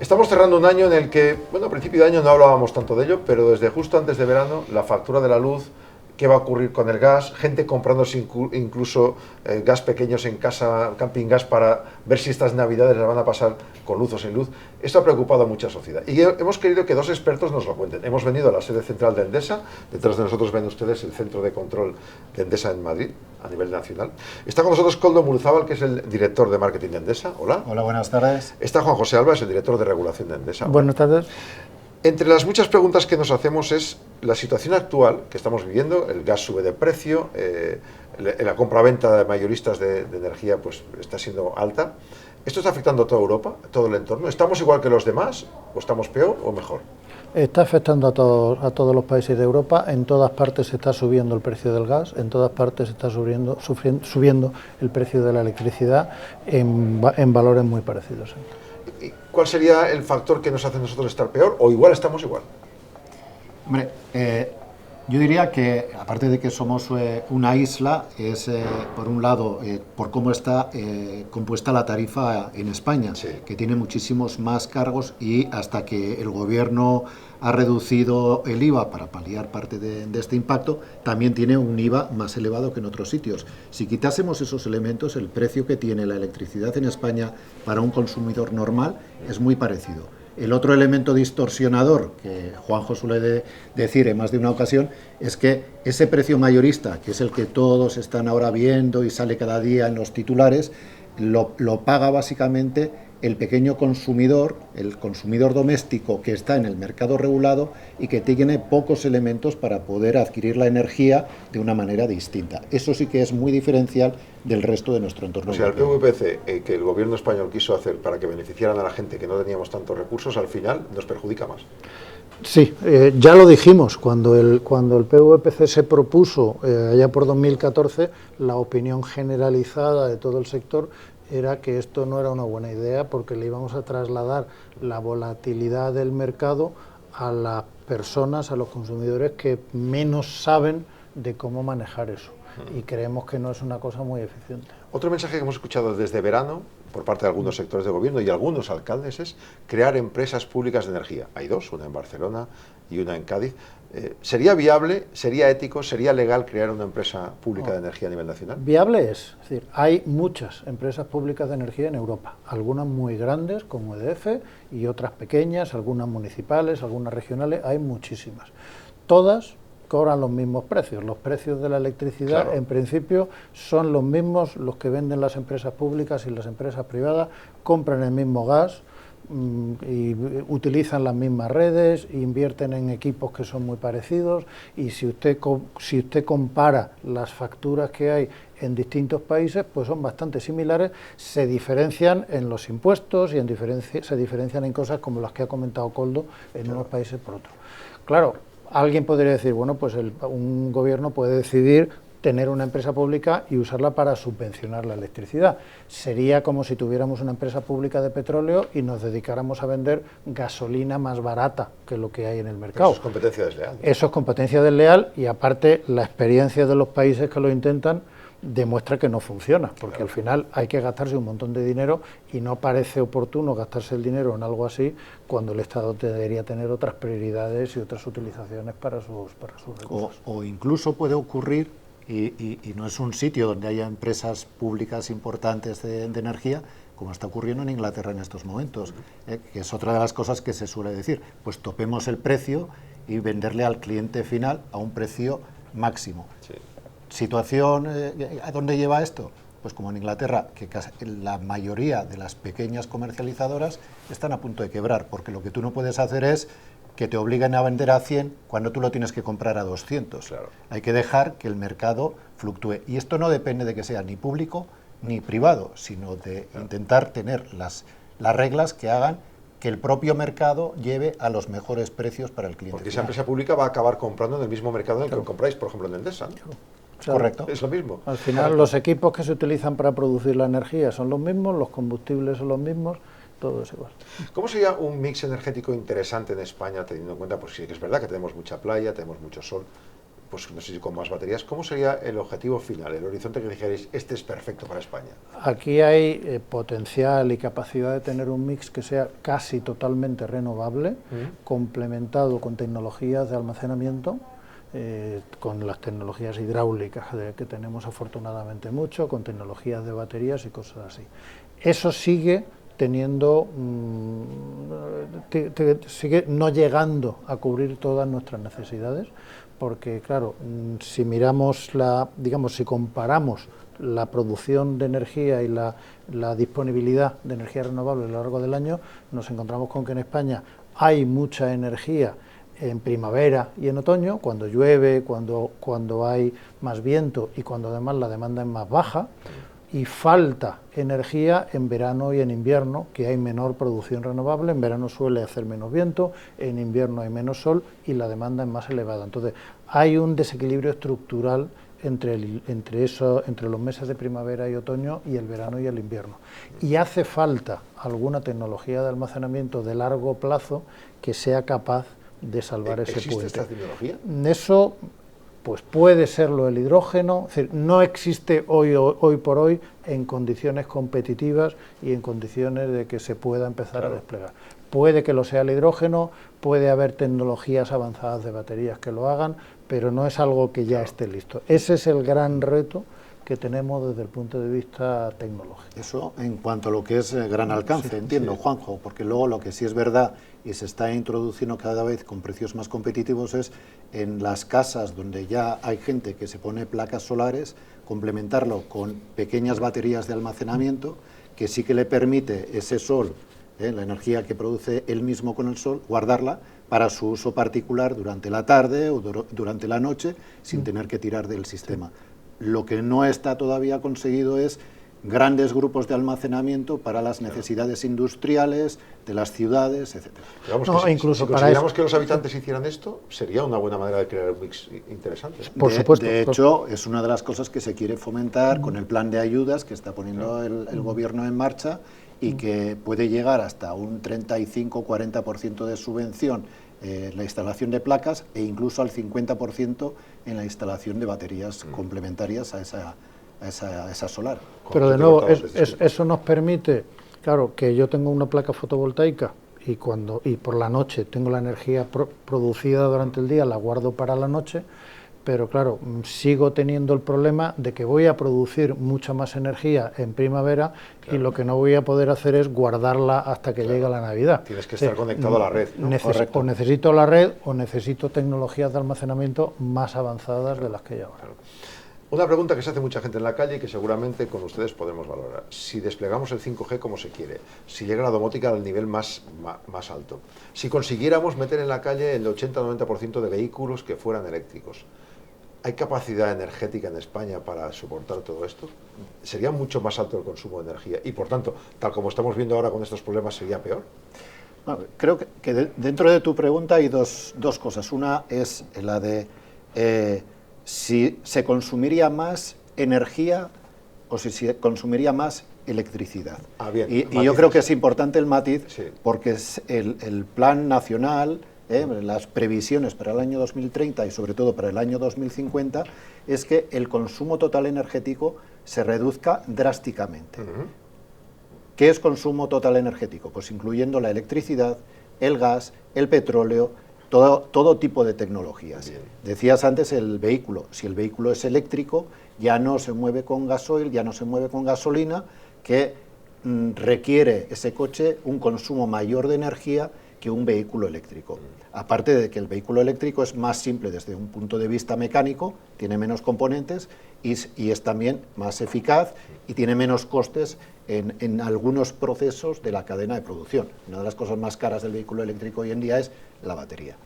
Estamos cerrando un año en el que, bueno, a principio de año no hablábamos tanto de ello, pero desde justo antes de verano, la factura de la luz, qué va a ocurrir con el gas, gente comprándose incluso gas pequeños en casa, camping gas, para ver si estas navidades las van a pasar con luz o sin luz. Esto ha preocupado a mucha sociedad y hemos querido que dos expertos nos lo cuenten. Hemos venido a la sede central de Endesa, detrás de nosotros ven ustedes el centro de control de Endesa en Madrid, a nivel nacional. Está con nosotros Koldo Muruzábal, que es el director de marketing de Endesa. Hola. Hola, buenas tardes. Está Juan José Alba, es el director de regulación de Endesa. Buenas tardes. Entre las muchas preguntas que nos hacemos es la situación actual que estamos viviendo. El gas sube de precio, la compra-venta de mayoristas de energía pues está siendo alta. ¿Esto está afectando a toda Europa, a todo el entorno? ¿Estamos igual que los demás o estamos peor o mejor? Está afectando a todos los países de Europa. En todas partes se está subiendo el precio del gas, en todas partes se está subiendo el precio de la electricidad en valores muy parecidos. ¿Y cuál sería el factor que nos hace a nosotros estar peor o igual estamos igual? Hombre, yo diría que, aparte de que somos una isla, es por un lado por cómo está compuesta la tarifa en España, sí, que tiene muchísimos más cargos, y hasta que el gobierno ha reducido el IVA para paliar parte de este impacto, también tiene un IVA más elevado que en otros sitios. Si quitásemos esos elementos, el precio que tiene la electricidad en España para un consumidor normal es muy parecido. El otro elemento distorsionador que Juanjo suele decir en más de una ocasión es que ese precio mayorista, que es el que todos están ahora viendo y sale cada día en los titulares, lo paga básicamente el pequeño consumidor, el consumidor doméstico que está en el mercado regulado y que tiene pocos elementos para poder adquirir la energía de una manera distinta. Eso sí que es muy diferencial del resto de nuestro entorno. O sea, el PVPC que el gobierno español quiso hacer para que beneficiaran a la gente que no teníamos tantos recursos, al final nos perjudica más. Sí, ya lo dijimos, cuando el PVPC se propuso allá por 2014, la opinión generalizada de todo el sector era que esto no era una buena idea porque le íbamos a trasladar la volatilidad del mercado a las personas, a los consumidores que menos saben de cómo manejar eso. Y creemos que no es una cosa muy eficiente. Otro mensaje que hemos escuchado desde verano por parte de algunos sectores de gobierno y algunos alcaldes es crear empresas públicas de energía. Hay dos, una en Barcelona y una en Cádiz. ¿Sería viable, sería ético, sería legal crear una empresa pública de energía a nivel nacional? Viable es decir, hay muchas empresas públicas de energía en Europa, algunas muy grandes como EDF y otras pequeñas, algunas municipales, algunas regionales, hay muchísimas. Todas cobran los mismos precios. Los precios de la electricidad, claro, en principio son los mismos, los que venden las empresas públicas y las empresas privadas, compran el mismo gas y utilizan las mismas redes, invierten en equipos que son muy parecidos, y si usted compara las facturas que hay en distintos países, pues son bastante similares. Se diferencian en los impuestos y se diferencian en cosas como las que ha comentado Koldo en unos países por otros. Claro, alguien podría decir, bueno, pues un gobierno puede decidir tener una empresa pública y usarla para subvencionar la electricidad. Sería como si tuviéramos una empresa pública de petróleo y nos dedicáramos a vender gasolina más barata que lo que hay en el mercado. Eso es competencia desleal. Eso es competencia desleal, y aparte la experiencia de los países que lo intentan demuestra que no funciona, porque claro, al final hay que gastarse un montón de dinero y no parece oportuno gastarse el dinero en algo así cuando el Estado debería tener otras prioridades y otras utilizaciones para sus recursos. O incluso puede ocurrir, y no es un sitio donde haya empresas públicas importantes de energía, como está ocurriendo en Inglaterra en estos momentos, que es otra de las cosas que se suele decir, pues topemos el precio y venderle al cliente final a un precio máximo. Sí. ¿Situación a dónde lleva esto? Pues como en Inglaterra, que casi la mayoría de las pequeñas comercializadoras están a punto de quebrar, porque lo que tú no puedes hacer es que te obliguen a vender a 100 cuando tú lo tienes que comprar a 200. Claro. Hay que dejar que el mercado fluctúe. Y esto no depende de que sea ni público ni privado, sino de intentar tener las reglas que hagan que el propio mercado lleve a los mejores precios para el cliente. Porque esa empresa pública va a acabar comprando en el mismo mercado en el que compráis, por ejemplo, en Endesa, ¿no? Claro. Correcto. Es lo mismo. Al final los equipos que se utilizan para producir la energía son los mismos, los combustibles son los mismos, todo es igual. ¿Cómo sería un mix energético interesante en España, teniendo en cuenta, pues sí que es verdad que tenemos mucha playa, tenemos mucho sol? pues no sé si con más baterías, ¿cómo sería el objetivo final, el horizonte que dijerais, este es perfecto para España? Aquí hay potencial y capacidad de tener un mix que sea casi totalmente renovable, complementado con tecnologías de almacenamiento, con las tecnologías hidráulicas que tenemos afortunadamente mucho, con tecnologías de baterías y cosas así. Eso sigue teniendo, sigue no llegando a cubrir todas nuestras necesidades, porque claro, si miramos si comparamos la producción de energía y la disponibilidad de energía renovable a lo largo del año, nos encontramos con que en España hay mucha energía en primavera y en otoño, cuando llueve, cuando hay más viento y cuando además la demanda es más baja, y falta energía en verano y en invierno, que hay menor producción renovable. En verano suele hacer menos viento, en invierno hay menos sol y la demanda es más elevada. Entonces hay un desequilibrio estructural entre los meses de primavera y otoño y el verano y el invierno. Y hace falta alguna tecnología de almacenamiento de largo plazo que sea capaz de salvar ese puente. ¿Existe esta tecnología? Eso pues puede serlo el hidrógeno, es decir, no existe hoy por hoy en condiciones competitivas y en condiciones de que se pueda empezar a desplegar. Puede que lo sea el hidrógeno, puede haber tecnologías avanzadas de baterías que lo hagan, pero no es algo que ya esté listo. Ese es el gran reto que tenemos desde el punto de vista tecnológico. Eso en cuanto a lo que es gran alcance, entiendo, Juanjo, porque luego lo que sí es verdad y se está introduciendo cada vez con precios más competitivos es en las casas donde ya hay gente que se pone placas solares, complementarlo con pequeñas baterías de almacenamiento que sí que le permite ese sol, la energía que produce él mismo con el sol, guardarla para su uso particular durante la tarde o durante la noche sin tener que tirar del sistema. Lo que no está todavía conseguido es grandes grupos de almacenamiento para las necesidades industriales de las ciudades, etc. Incluso si consideramos que los habitantes hicieran esto, sería una buena manera de crear un mix interesante. Por supuesto. De hecho, es una de las cosas que se quiere fomentar con el plan de ayudas que está poniendo el gobierno en marcha y que puede llegar hasta un 35-40% de subvención la instalación de placas e incluso al 50% en la instalación de baterías complementarias a esa solar. Pero de nuevo, eso nos permite, claro, que yo tengo una placa fotovoltaica y por la noche tengo la energía producida durante el día, la guardo para la noche, pero claro, sigo teniendo el problema de que voy a producir mucha más energía en primavera y lo que no voy a poder hacer es guardarla hasta que llegue la Navidad. Tienes que estar conectado a la red, ¿no? O necesito la red o necesito tecnologías de almacenamiento más avanzadas de las que hay ahora. Una pregunta que se hace mucha gente en la calle y que seguramente con ustedes podemos valorar. Si desplegamos el 5G como se quiere, si llega la domótica al nivel más alto, si consiguiéramos meter en la calle el 80-90% de vehículos que fueran eléctricos, ¿hay capacidad energética en España para soportar todo esto? ¿Sería mucho más alto el consumo de energía? Y por tanto, tal como estamos viendo ahora con estos problemas, ¿sería peor? Bueno, creo que dentro de tu pregunta hay dos cosas. Una es la de si se consumiría más energía o si se consumiría más electricidad. Bien, y yo creo que es importante el matiz porque es el plan nacional, las previsiones para el año 2030 y sobre todo para el año 2050 es que el consumo total energético se reduzca drásticamente. ¿Qué es consumo total energético? Pues incluyendo la electricidad, el gas, el petróleo, todo tipo de tecnologías. Bien. Decías antes el vehículo. Si el vehículo es eléctrico, ya no se mueve con gasoil, ya no se mueve con gasolina, que requiere ese coche un consumo mayor de energía que un vehículo eléctrico. Aparte de que el vehículo eléctrico es más simple desde un punto de vista mecánico, tiene menos componentes y es también más eficaz y tiene menos costes en algunos procesos de la cadena de producción. Una de las cosas más caras del vehículo eléctrico hoy en día es la batería.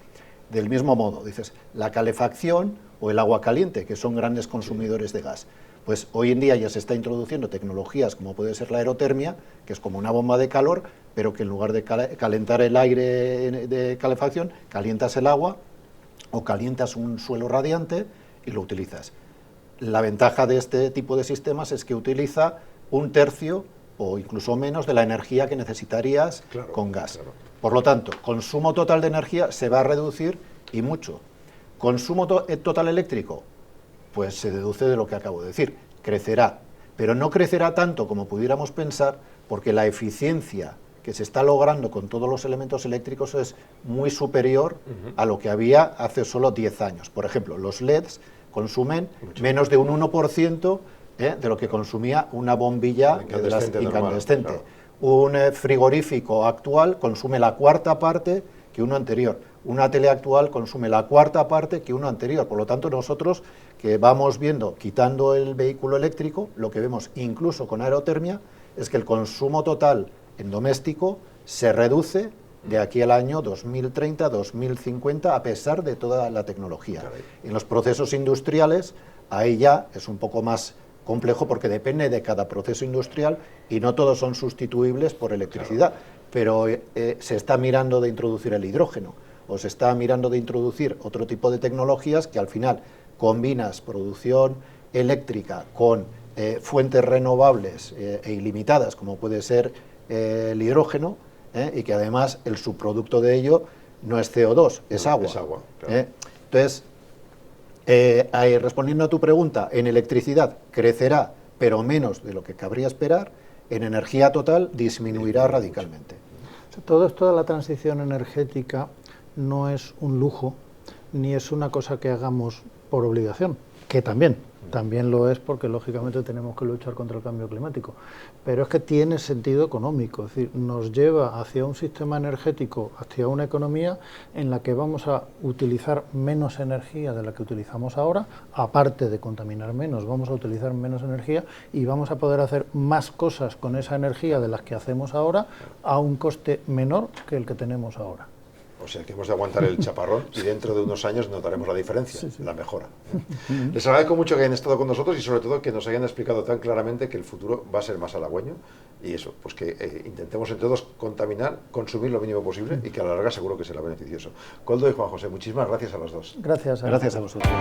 Del mismo modo, dices, la calefacción o el agua caliente, que son grandes consumidores de gas. Pues hoy en día ya se está introduciendo tecnologías como puede ser la aerotermia, que es como una bomba de calor, pero que en lugar de calentar el aire de calefacción, calientas el agua o calientas un suelo radiante y lo utilizas. La ventaja de este tipo de sistemas es que utiliza un tercio o incluso menos de la energía que necesitarías con gas. Por lo tanto, consumo total de energía se va a reducir y mucho. ¿Consumo total eléctrico? Pues se deduce de lo que acabo de decir, crecerá, pero no crecerá tanto como pudiéramos pensar, porque la eficiencia que se está logrando con todos los elementos eléctricos es muy superior a lo que había hace solo 10 años. Por ejemplo, los LEDs consumen menos de un 1% de lo que consumía una bombilla incandescente. Claro. Un frigorífico actual consume la cuarta parte que uno anterior. Una tele actual consume la cuarta parte que uno anterior. Por lo tanto, nosotros que vamos viendo, quitando el vehículo eléctrico, lo que vemos incluso con aerotermia es que el consumo total en doméstico se reduce de aquí al año 2030, 2050, a pesar de toda la tecnología. En los procesos industriales, ahí ya es un poco más complejo porque depende de cada proceso industrial y no todos son sustituibles por electricidad, pero se está mirando de introducir el hidrógeno o se está mirando de introducir otro tipo de tecnologías que al final combinas producción eléctrica con fuentes renovables e ilimitadas, como puede ser el hidrógeno, y que además el subproducto de ello no es CO2, es agua. Es agua, claro. Entonces, respondiendo a tu pregunta, en electricidad crecerá, pero menos de lo que cabría esperar. En energía total disminuirá radicalmente. Toda la transición energética no es un lujo, ni es una cosa que hagamos por obligación, que también lo es porque lógicamente tenemos que luchar contra el cambio climático, pero es que tiene sentido económico, es decir, nos lleva hacia un sistema energético, hacia una economía en la que vamos a utilizar menos energía de la que utilizamos ahora, aparte de contaminar menos, vamos a utilizar menos energía y vamos a poder hacer más cosas con esa energía de las que hacemos ahora a un coste menor que el que tenemos ahora. O sea, que hemos de aguantar el chaparrón y dentro de unos años notaremos la diferencia, la mejora. Les agradezco mucho que hayan estado con nosotros y sobre todo que nos hayan explicado tan claramente que el futuro va a ser más halagüeño y eso, pues que intentemos entre todos contaminar, consumir lo mínimo posible y que a la larga seguro que será beneficioso. Koldo y Juan José, muchísimas gracias a los dos. Gracias a vosotros.